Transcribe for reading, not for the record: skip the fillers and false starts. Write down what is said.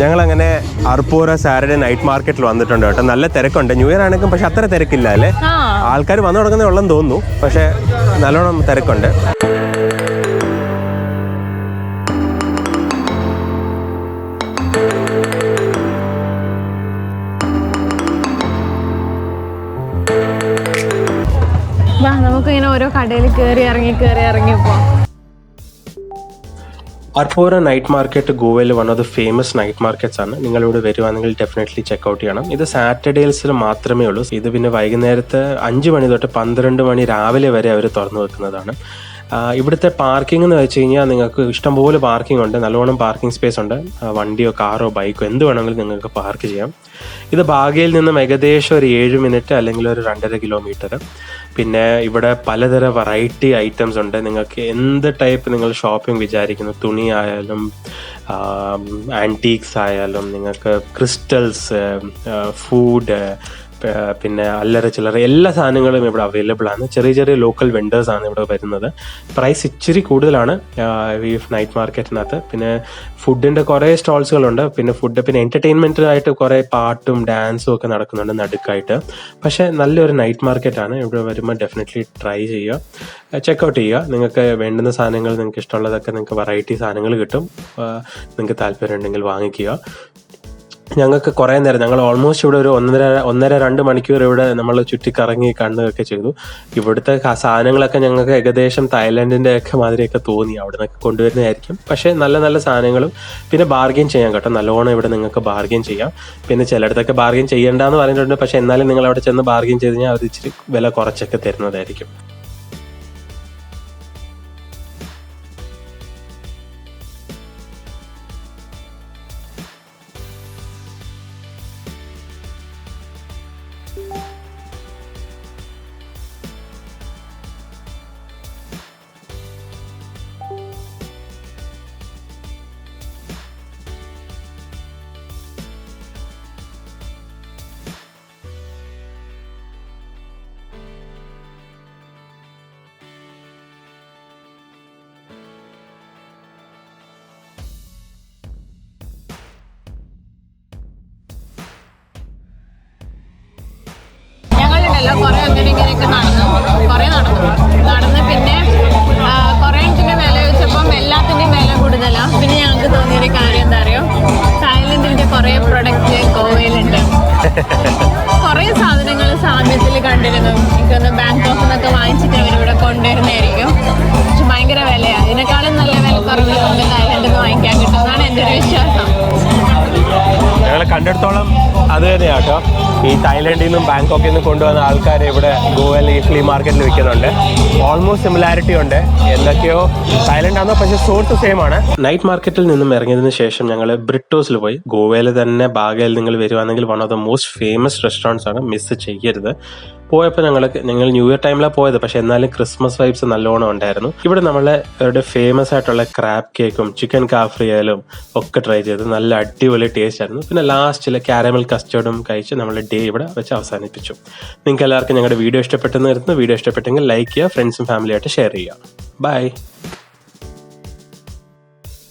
ഞങ്ങളങ്ങനെ അർപ്പൂര Saturday night മാർക്കറ്റിൽ വന്നിട്ടുണ്ട് കേട്ടോ. നല്ല തിരക്കുണ്ട്. ന്യൂ ഇയർ ആണെങ്കിലും പക്ഷെ അത്ര തിരക്കില്ല അല്ലേ. ആൾക്കാർ വന്നു തുടങ്ങുന്നേ ഉള്ളെന്ന് തോന്നുന്നു, പക്ഷെ നല്ലോണം തിരക്കുണ്ട്. നമുക്കിങ്ങനെ ഓരോ കടയിൽ കയറി ഇറങ്ങി പോവാം. അർപ്പൂര നൈറ്റ് മാർക്കറ്റ് ഗോവയിൽ one of the famous night markets ആണ്. നിങ്ങളിവിടെ വരുവാണെങ്കിൽ ഡെഫിനറ്റ്ലി ചെക്കൗട്ട് ചെയ്യണം. ഇത് സാറ്റർഡേസിൽ മാത്രമേ ഉള്ളൂ. ഇത് പിന്നെ വൈകുന്നേരത്ത് 5 മണി തൊട്ട് 12 മണി രാവിലെ വരെ അവർ തുറന്നു വെക്കുന്നതാണ്. ഇവിടുത്തെ പാർക്കിംഗ് എന്ന് വെച്ച് കഴിഞ്ഞാൽ നിങ്ങൾക്ക് ഇഷ്ടംപോലെ പാർക്കിംഗ് ഉണ്ട്. നല്ലോണം പാർക്കിംഗ് സ്പേസ് ഉണ്ട്. വണ്ടിയോ കാറോ ബൈക്കോ എന്ത് വേണമെങ്കിലും നിങ്ങൾക്ക് പാർക്ക് ചെയ്യാം. ഇത് ബാഗയിൽ നിന്നും ഏകദേശം ഒരു 7 മിനിറ്റ് അല്ലെങ്കിൽ ഒരു 2.5 കിലോമീറ്റർ. പിന്നെ ഇവിടെ പലതരം വെറൈറ്റി ഐറ്റംസ് ഉണ്ട്. നിങ്ങൾക്ക് എന്ത് ടൈപ്പ് നിങ്ങൾ ഷോപ്പിംഗ് വിചാരിക്കുന്നു, തുണി ആയാലും ആൻറ്റീക്സ് ആയാലും നിങ്ങൾക്ക് ക്രിസ്റ്റൽസ്, ഫുഡ്, പിന്നെ അല്ലറ ചില്ലറ എല്ലാ സാധനങ്ങളും ഇവിടെ അവൈലബിൾ ആണ്. ചെറിയ ലോക്കൽ വെൻഡേഴ്സ് ആണ് ഇവിടെ വരുന്നത്. പ്രൈസ് ഇച്ചിരി കൂടുതലാണ് ഈ നൈറ്റ് മാർക്കറ്റിനകത്ത്. പിന്നെ ഫുഡിൻ്റെ കുറേ സ്റ്റോൾസുകളുണ്ട്. പിന്നെ എൻ്റർടൈൻമെൻറ്റിനായിട്ട് കുറേ പാട്ടും ഡാൻസും ഒക്കെ നടക്കുന്നുണ്ട് നടുക്കായിട്ട്. പക്ഷേ നല്ലൊരു നൈറ്റ് മാർക്കറ്റാണ്. ഇവിടെ വരുമ്പോൾ ഡെഫിനറ്റ്ലി ട്രൈ ചെയ്യുക, ചെക്കൗട്ട് ചെയ്യുക. നിങ്ങൾക്ക് വേണ്ടുന്ന സാധനങ്ങൾ, നിങ്ങൾക്ക് ഇഷ്ടമുള്ളതൊക്കെ നിങ്ങൾക്ക് വെറൈറ്റി സാധനങ്ങൾ കിട്ടും. നിങ്ങൾക്ക് താല്പര്യം ഉണ്ടെങ്കിൽ വാങ്ങിക്കുക. ഞങ്ങൾക്ക് കുറേ നേരം, ഞങ്ങൾ ഓൾമോസ്റ്റ് ഇവിടെ ഒരു 1.5-2 മണിക്കൂർ ഇവിടെ നമ്മൾ ചുറ്റിക്കറങ്ങി കാണുകയൊക്കെ ചെയ്തു. ഇവിടുത്തെ സാധനങ്ങളൊക്കെ ഞങ്ങൾക്ക് ഏകദേശം തായ്ലാൻഡിൻ്റെ ഒക്കെ മാതിരിയൊക്കെ തോന്നി. അവിടെ നിന്നൊക്കെ കൊണ്ടുവരുന്നതായിരിക്കും. പക്ഷേ നല്ല സാധനങ്ങളും പിന്നെ ബാർഗെയിൻ ചെയ്യാൻ കേട്ടോ. നല്ലോണം ഇവിടെ നിങ്ങൾക്ക് ബാർഗെയിൻ ചെയ്യാം. പിന്നെ ചിലയിടത്തൊക്കെ ബാർഗെയിൻ ചെയ്യേണ്ടെന്ന് പറഞ്ഞിട്ടുണ്ട്. പക്ഷേ എന്നാലും നിങ്ങൾ അവിടെ ചെന്ന് ബാർഗെയിൻ ചെയ്ത് കഴിഞ്ഞാൽ അവർ ഇച്ചിരി വില കുറച്ചൊക്കെ തരുന്നതായിരിക്കും. കുറെ ഇങ്ങനെയൊക്കെ നടന്ന് പിന്നെ കുറെ വില വെച്ചപ്പം എല്ലാത്തിൻ്റെയും വില കൂടുതലാണ്. പിന്നെ ഞങ്ങൾക്ക് തോന്നിയൊരു കാര്യം എന്താ അറിയോ, തായ്ലൻഡിന്റെ കുറെ പ്രൊഡക്റ്റ് ഗോവയിലുണ്ട്. കുറെ സാധനങ്ങൾ സാമ്യത്തിൽ കണ്ടിരുന്നു. എനിക്കൊന്ന് ബാങ്കോക്കിൽ നിന്നൊക്കെ വാങ്ങിച്ചിട്ട് അവരിവിടെ കൊണ്ടുവരുന്നതായിരിക്കും. പക്ഷെ ഭയങ്കര വിലയാണ്. ഇതിനേക്കാളും നല്ല വില കുറവിൽ കൊണ്ട് തായ്ലൻഡിൽ നിന്ന് വാങ്ങിക്കാൻ കിട്ടുമെന്നാണ് എൻ്റെ ഒരു വിശ്വാസം. ഞങ്ങൾ കണ്ടിടത്തോളം അത് തന്നെയാട്ടോ. ഈ തായ്ലൻഡിൽ നിന്നും ബാങ്കോക്കിൽ നിന്നും കൊണ്ടുവന്ന ആൾക്കാർ ഇവിടെ ഗോവയിൽ ഈ ഫ്ലീ മാർക്കറ്റിൽ വിൽക്കുന്നുണ്ട്. ഓൾമോസ്റ്റ് സിമിലാരിറ്റി ഉണ്ട്. എന്തൊക്കെയോ തായ്ലൻഡ് ആണോ, പക്ഷേ സോഴ്സ് സെയിം ആണ്. നൈറ്റ് മാർക്കറ്റിൽ നിന്നും ഇറങ്ങിയതിന് ശേഷം ഞങ്ങൾ ബ്രിട്ടോസിൽ പോയി. ഗോവയിൽ തന്നെ ബാഗയിൽ നിങ്ങൾ വരുവാണെങ്കിൽ one of the most famous restaurants ആണ്, മിസ് ചെയ്യരുത്. പോയപ്പോൾ ഞങ്ങൾ ന്യൂ ഇയർ ടൈമിലാണ് പോയത്. പക്ഷെ എന്നാലും ക്രിസ്മസ് വൈബ്സ് നല്ലോണം ഉണ്ടായിരുന്നു. ഇവിടെ അവരുടെ ഫേമസ് ആയിട്ടുള്ള ക്രാബ് കേക്കും ചിക്കൻ കാഫ്രിയലും ഒക്കെ ട്രൈ ചെയ്ത് നല്ല അടിപൊളി ടേസ്റ്റ് ആയിരുന്നു. പിന്നെ ലാസ്റ്റിൽ കാരമൽ കസ്റ്റേർഡും കഴിച്ച് നമ്മൾ ഡേ ഇവിടെ വെച്ച് അവസാനിപ്പിച്ചു. നിങ്ങൾക്ക് എല്ലാവർക്കും ഞങ്ങളുടെ വീഡിയോ ഇഷ്ടപ്പെട്ടെന്ന് വരുന്നു. വീഡിയോ ഇഷ്ടപ്പെട്ടെങ്കിൽ ലൈക്ക് ചെയ്യുക, ഫ്രണ്ട്സും ഫാമിലിയായിട്ട് ഷെയർ ചെയ്യുക. ബൈ.